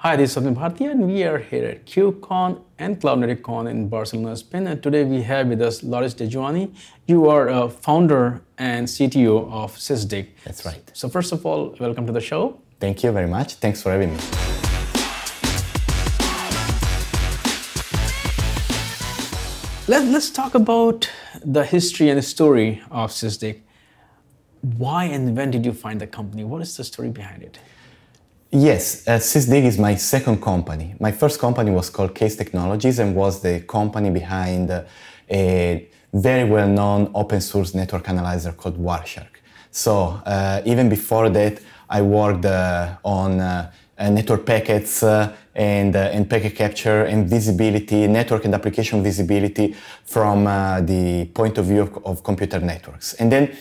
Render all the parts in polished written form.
Hi, this is Satya Bharti, and we are here at KubeCon and Cloud Native Con in Barcelona, Spain. And today we have with us Degioanni. You are a founder and CTO of Sysdig. That's right. So first of all, welcome to the show. Thank you very much. Thanks for having me. Let's talk about the history and the story of Sysdig. Why and when did you find the company? What is the story behind it? Yes, Sysdig is my second company. My first company was called Case Technologies and was the company behind a very well-known open source network analyzer called Wireshark. So even before that, I worked on network packets and packet capture and visibility, network and application visibility from the point of view of computer networks. And then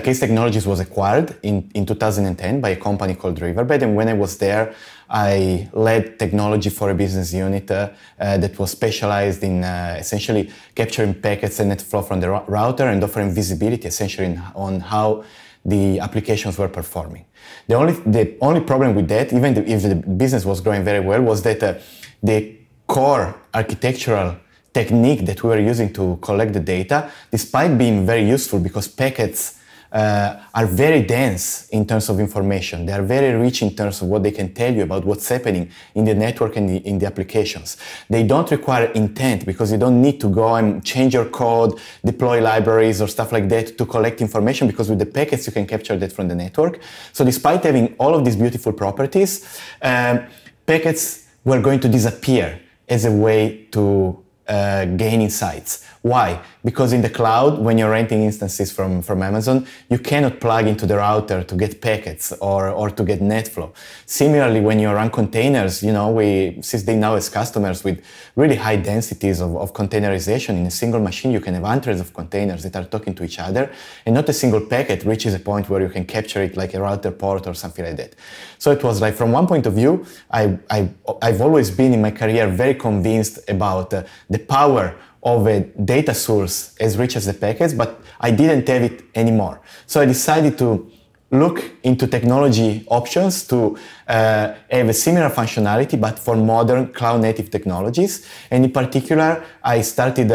Case Technologies was acquired in 2010 by a company called Riverbed, and when I was there, I led technology for a business unit that was specialized in essentially capturing packets and net flow from the router and offering visibility essentially on how the applications were performing. The only problem with that, even if the business was growing very well, was that the core architectural technique that we were using to collect the data, despite being very useful because packets are very dense in terms of information. They are very rich in terms of what they can tell you about what's happening in the network and in the applications. They don't require intent because you don't need to go and change your code, deploy libraries or stuff like that to collect information, because with the packets you can capture that from the network. So despite having all of these beautiful properties, packets were going to disappear as a way to gain insights. Why? Because in the cloud, when you're renting instances from Amazon, you cannot plug into the router to get packets or to get NetFlow. Similarly, when you run containers, Sysdig now has customers with really high densities of containerization. In a single machine, you can have hundreds of containers that are talking to each other, and not a single packet reaches a point where you can capture it like a router port or something like that. So it was like, from one point of view, I've always been in my career very convinced about the power of a data source as rich as the packets, but I didn't have it anymore. So I decided to look into technology options to have a similar functionality, but for modern cloud-native technologies. And in particular, I started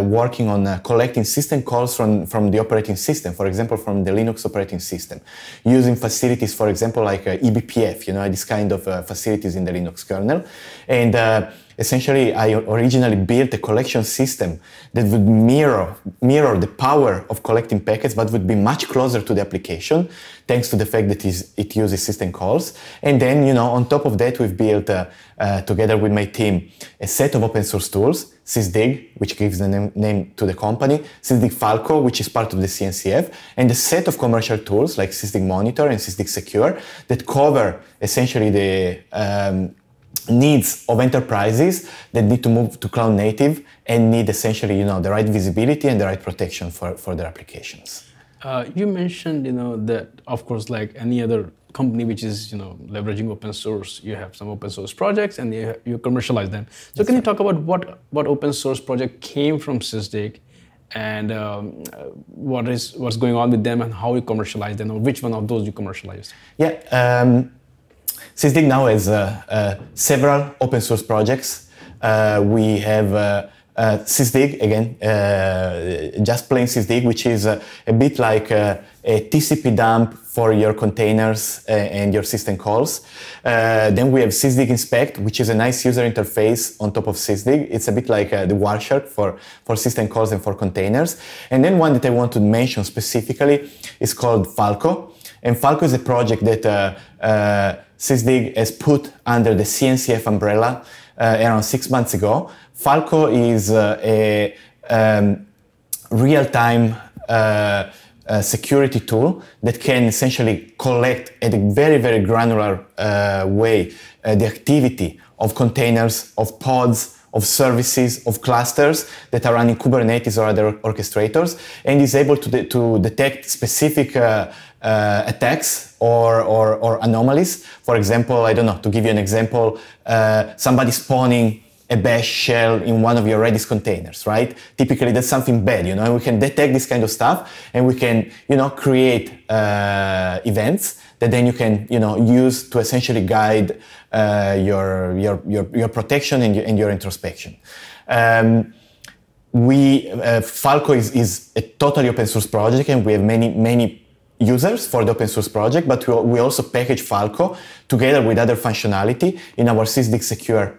working on collecting system calls from the operating system, for example, from the Linux operating system, using facilities, for example, like eBPF, this kind of facilities in the Linux kernel. And essentially, I originally built a collection system that would mirror the power of collecting packets, but would be much closer to the application, thanks to the fact that it uses system calls. And then, on top of that, we've built, together with my team, a set of open source tools, Sysdig, which gives the name to the company, Sysdig Falco, which is part of the CNCF, and a set of commercial tools like Sysdig Monitor and Sysdig Secure that cover essentially the needs of enterprises that need to move to cloud native and need essentially, the right visibility and the right protection for their applications. You mentioned, that of course, like any other company which is, leveraging open source, you have some open source projects and you commercialize them. So That's can you talk about what open source project came from Sysdig and what's going on with them and how you commercialize them, or which one of those you commercialized? Yeah. Sysdig now has several open source projects. We have Sysdig, again, just plain Sysdig, which is a bit like a TCP dump for your containers and your system calls. Then we have Sysdig Inspect, which is a nice user interface on top of Sysdig. It's a bit like the Wireshark for system calls and for containers. And then one that I want to mention specifically is called Falco. And Falco is a project that Sysdig has put under the CNCF umbrella around 6 months ago. Falco is a real-time security tool that can essentially collect at a very, very granular way the activity of containers, of pods, of services, of clusters that are running Kubernetes or other orchestrators, and is able to detect specific attacks or anomalies. For example, I don't know, to give you an example, somebody spawning a bash shell in one of your Redis containers, right? Typically that's something bad, and we can detect this kind of stuff and we can, create events that then you can, use to essentially guide your protection and your introspection. Falco is a totally open source project, and we have many users for the open source project, but we also package Falco together with other functionality in our Sysdig Secure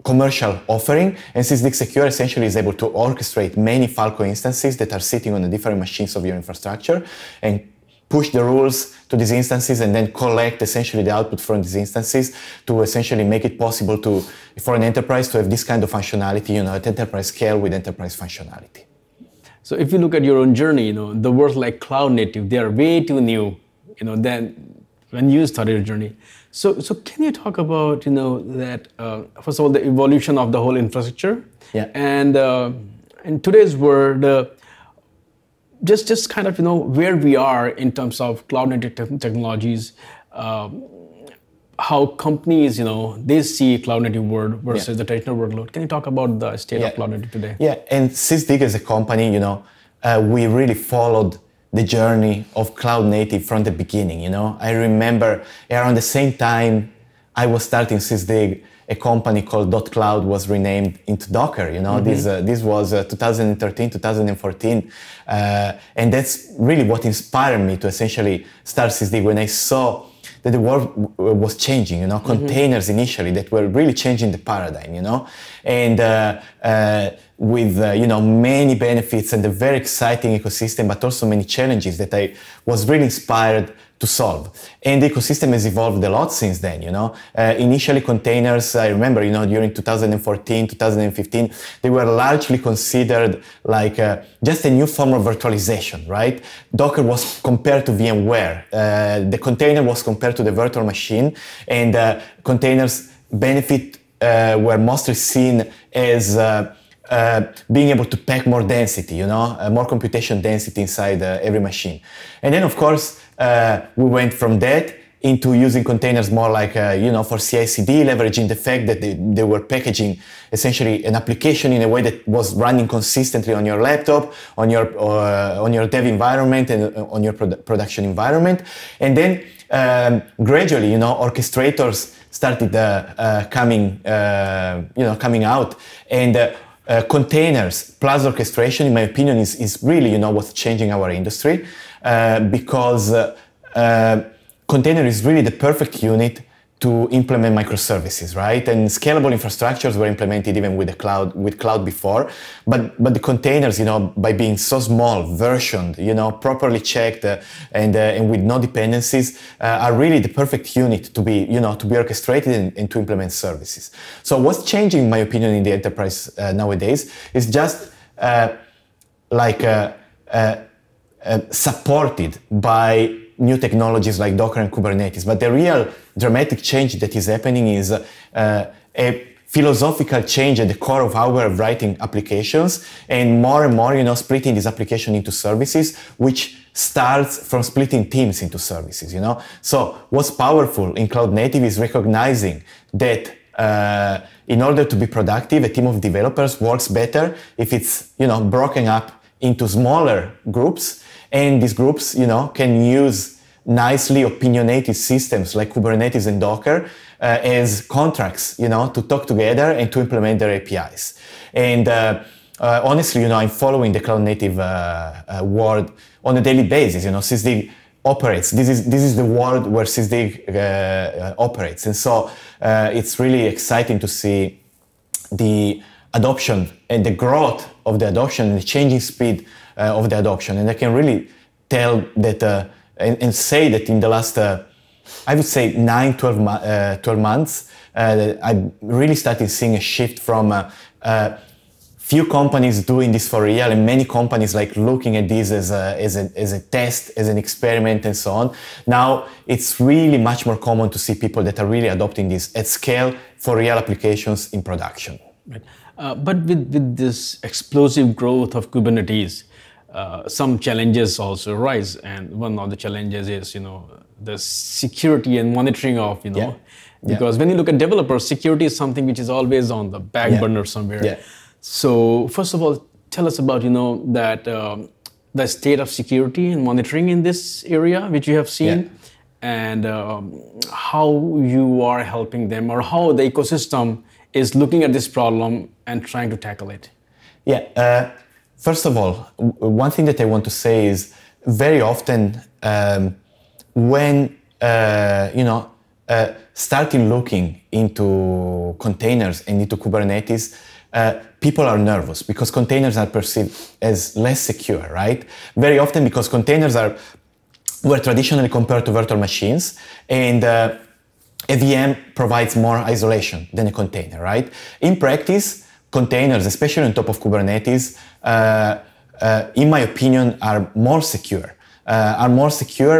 commercial offering. And Sysdig Secure essentially is able to orchestrate many Falco instances that are sitting on the different machines of your infrastructure and push the rules to these instances and then collect essentially the output from these instances to essentially make it possible for an enterprise to have this kind of functionality, at enterprise scale with enterprise functionality. So if you look at your own journey, the words like cloud native, they are way too new, than when you started your journey. So can you talk about, that, first of all, the evolution of the whole infrastructure? Yeah. And in today's world, just kind of, where we are in terms of cloud native technologies, how companies, they see cloud native world versus the traditional workload. Can you talk about the state of cloud native today? Yeah, and Sysdig as a company, we really followed the journey of cloud native from the beginning. I remember around the same time I was starting Sysdig, a company called .cloud was renamed into Docker. This was 2013, 2014, and that's really what inspired me to essentially start Sysdig when I saw that the world was changing, containers initially that were really changing the paradigm, and with, many benefits and a very exciting ecosystem, but also many challenges that I was really inspired to solve. And the ecosystem has evolved a lot since then, Initially containers, I remember, during 2014, 2015, they were largely considered like just a new form of virtualization, right? Docker was compared to VMware. The container was compared to the virtual machine, and containers benefit were mostly seen as being able to pack more density, more computation density inside every machine. And then, of course, we went from that into using containers more like, for CI/CD, leveraging the fact that they were packaging essentially an application in a way that was running consistently on your laptop, on your dev environment, and on your production environment. And then gradually, orchestrators started coming out, and containers plus orchestration, in my opinion, is really, what's changing our industry, because container is really the perfect unit to implement microservices, right? And scalable infrastructures were implemented even with cloud before, but the containers, by being so small, versioned, properly checked, and with no dependencies, are really the perfect unit to be orchestrated and to implement services. So what's changing, in my opinion, in the enterprise nowadays is just supported by new technologies like Docker and Kubernetes. But the real dramatic change that is happening is a philosophical change at the core of how we're writing applications, and more, splitting this application into services, which starts from splitting teams into services, So what's powerful in cloud native is recognizing that in order to be productive, a team of developers works better if it's, broken up into smaller groups. And these groups, can use nicely opinionated systems like Kubernetes and Docker as contracts, to talk together and to implement their APIs. And honestly, I'm following the cloud native world on a daily basis. Sysdig operates. This is the world where Sysdig operates, and so it's really exciting to see the adoption and the growth of the adoption and the changing speed of the adoption. And I can really tell that and say that in the last, I would say 12 months, I really started seeing a shift from few companies doing this for real and many companies like looking at this as a test, as an experiment and so on. Now it's really much more common to see people that are really adopting this at scale for real applications in production. Right. But with this explosive growth of Kubernetes, some challenges also arise, and one of the challenges is, the security and monitoring of, because when you look at developers, security is something which is always on the back burner somewhere. Yeah. So first of all, tell us about, that the state of security and monitoring in this area, which you have seen, and how you are helping them, or how the ecosystem is looking at this problem and trying to tackle it. Yeah. First of all, one thing that I want to say is very often when starting looking into containers and into Kubernetes, people are nervous because containers are perceived as less secure, right? Very often because containers were traditionally compared to virtual machines, and a VM provides more isolation than a container, right? In practice, containers, especially on top of Kubernetes, in my opinion, are more secure.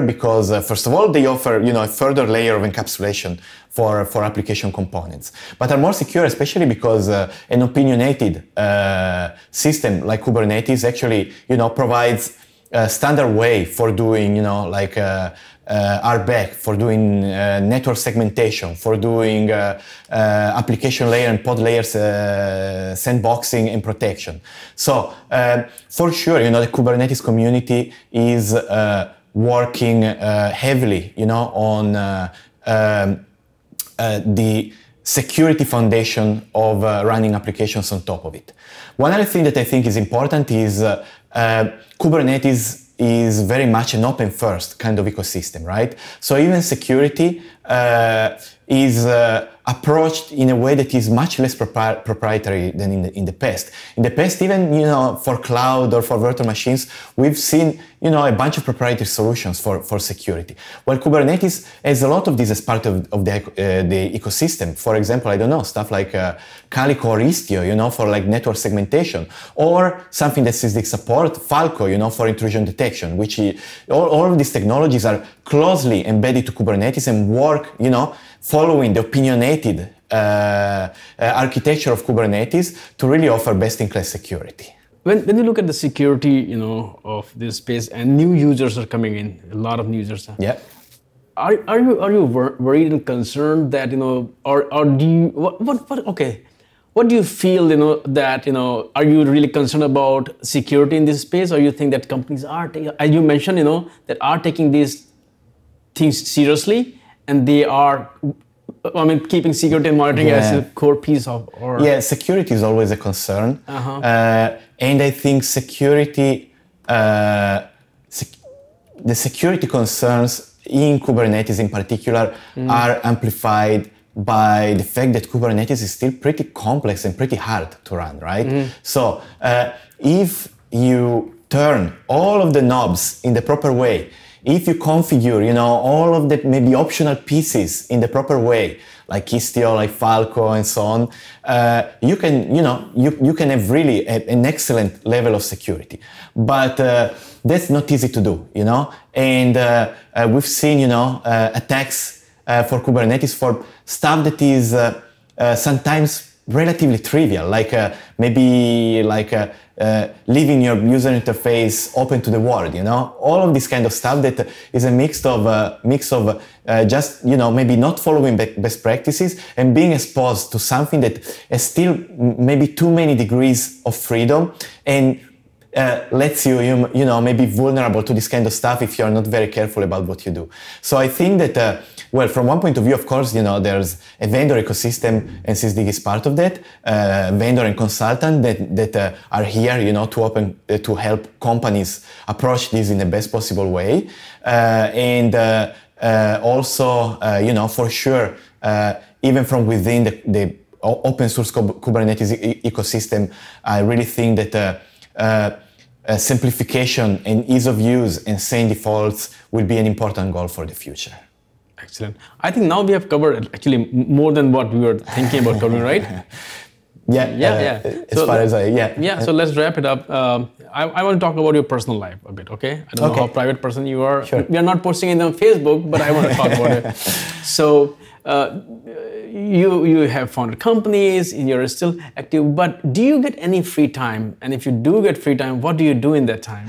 Because, first of all, they offer a further layer of encapsulation for application components. But are more secure, especially because an opinionated system like Kubernetes actually provides a standard way for doing RBAC, for doing network segmentation, for doing application layer and pod layers sandboxing and protection. So for sure, the Kubernetes community is working heavily, on the security foundation of running applications on top of it. One other thing that I think is important is Kubernetes is very much an open first kind of ecosystem, right? So even security is approached in a way that is much less proprietary than in the past. In the past, even for cloud or for virtual machines, we've seen a bunch of proprietary solutions for security. While Kubernetes has a lot of this as part of the ecosystem. For example, I don't know, stuff like Calico or Istio, for like network segmentation, or something that Sysdig support, Falco, for intrusion detection, which all of these technologies are closely embedded to Kubernetes and work, following the opinionated architecture of Kubernetes to really offer best-in-class security. When you look at the security, of this space, and new users are coming in, a lot of new users. Yeah. Are you worried and concerned that or do you what do you feel that are you really concerned about security in this space, or you think that companies are, as you mentioned, that are taking these things seriously and they are, keeping security and monitoring as a core piece of? Or yeah, security is always a concern, and I think security, the security concerns in Kubernetes in particular are amplified by the fact that Kubernetes is still pretty complex and pretty hard to run, right? So if you turn all of the knobs in the proper way, if you configure, all of the maybe optional pieces in the proper way, like Istio, like Falco, and so on, you can, you can have really an excellent level of security. But that's not easy to do, And we've seen, attacks for Kubernetes for stuff that is sometimes relatively trivial, like maybe like leaving your user interface open to the world, all of this kind of stuff that is a mix of just maybe not following best practices and being exposed to something that is still maybe too many degrees of freedom and lets you maybe vulnerable to this kind of stuff if you're not very careful about what you do. So I think that well, from one point of view, of course, there's a vendor ecosystem, and Sysdig is part of that. Vendor and consultant that are here, to help companies approach this in the best possible way, and also, for sure, even from within the open source Kubernetes ecosystem, I really think that simplification and ease of use and sane defaults will be an important goal for the future. Excellent. I think now we have covered actually more than what we were thinking about covering, right? Yeah. So let's wrap it up. I want to talk about your personal life a bit, okay? I don't know how private person you are. Sure. We are not posting it on Facebook, but I want to talk about it. So you have founded companies, you're still active, but do you get any free time? And if you do get free time, what do you do in that time?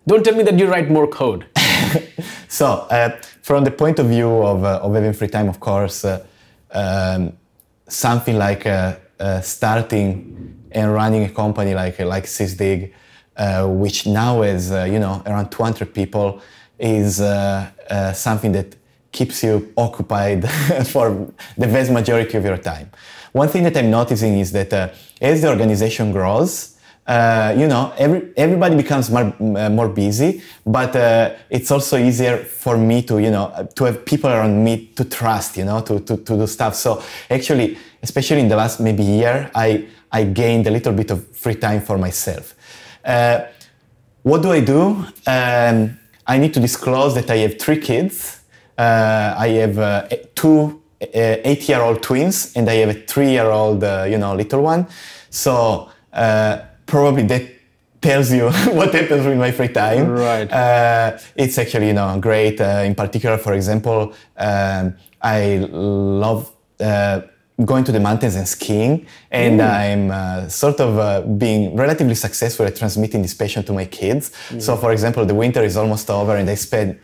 Don't tell me that you write more code. So, from the point of view of having free time, of course, something like starting and running a company like Sysdig, which now is around 200 people, is something that keeps you occupied for the vast majority of your time. One thing that I'm noticing is that as the organization grows, everybody becomes more busy, but it's also easier for me to have people around me to trust, to do stuff. So actually, especially in the last maybe year, I gained a little bit of free time for myself. What do? I need to disclose that I have 3 kids. I have 2 8-year-old twins, and I have a 3-year-old, little one. So probably that tells you what happens with my free time. Right. It's actually, great. In particular, for example, I love going to the mountains and skiing, and I'm sort of being relatively successful at transmitting this passion to my kids. So, for example, the winter is almost over, and I spend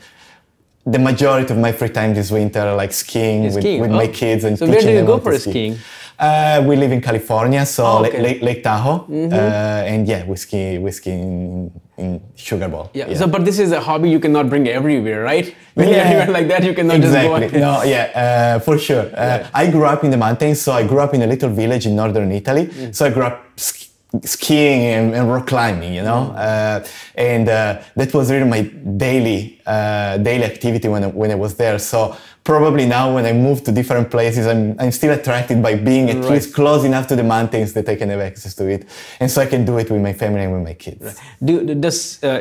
the majority of my free time this winter like skiing with my kids and teaching them. So where do you go for skiing. skiing? We live in California, so Lake Tahoe, and we ski in Sugar Bowl. Yeah. So, but this is a hobby you cannot bring everywhere, right? When you're anywhere like that, you cannot just go. No, for sure. I grew up in the mountains, so I grew up in a little village in northern Italy. So I grew up skiing and rock climbing, and that was really my daily activity when I was there. So probably now when I move to different places, I'm still attracted by being at least close enough to the mountains that I can have access to it, and so I can do it with my family and with my kids. Right.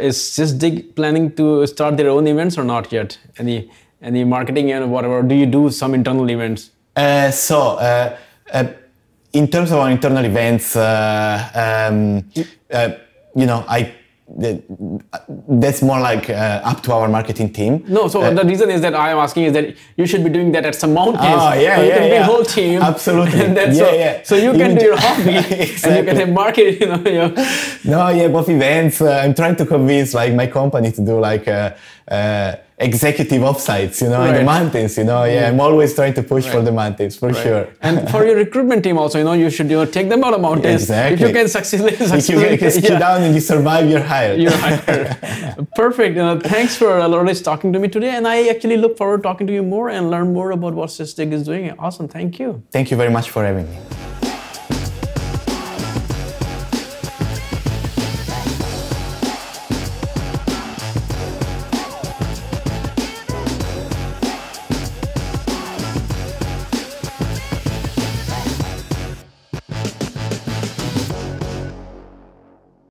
Is Sysdig planning to start their own events or not yet? Any marketing and whatever? Do you do some internal events? In terms of our internal events, that's more like up to our marketing team. No, so the reason is that I am asking is that you should be doing that at some mountains. Oh, yeah, so you can bring a whole team. Absolutely. And so you can do your hobby exactly. and you can have market, both events. I'm trying to convince my company to do executive offsites, in the mountains, I'm always trying to push for the mountains, for sure. And for your recruitment team also, you should take them out of mountains. Exactly. If you can succeedly if you ski down and you survive, you're hired. You're hired. Perfect. Thanks for always talking to me today, and I actually look forward to talking to you more and learn more about what Sysdig is doing. Awesome. Thank you. Thank you very much for having me.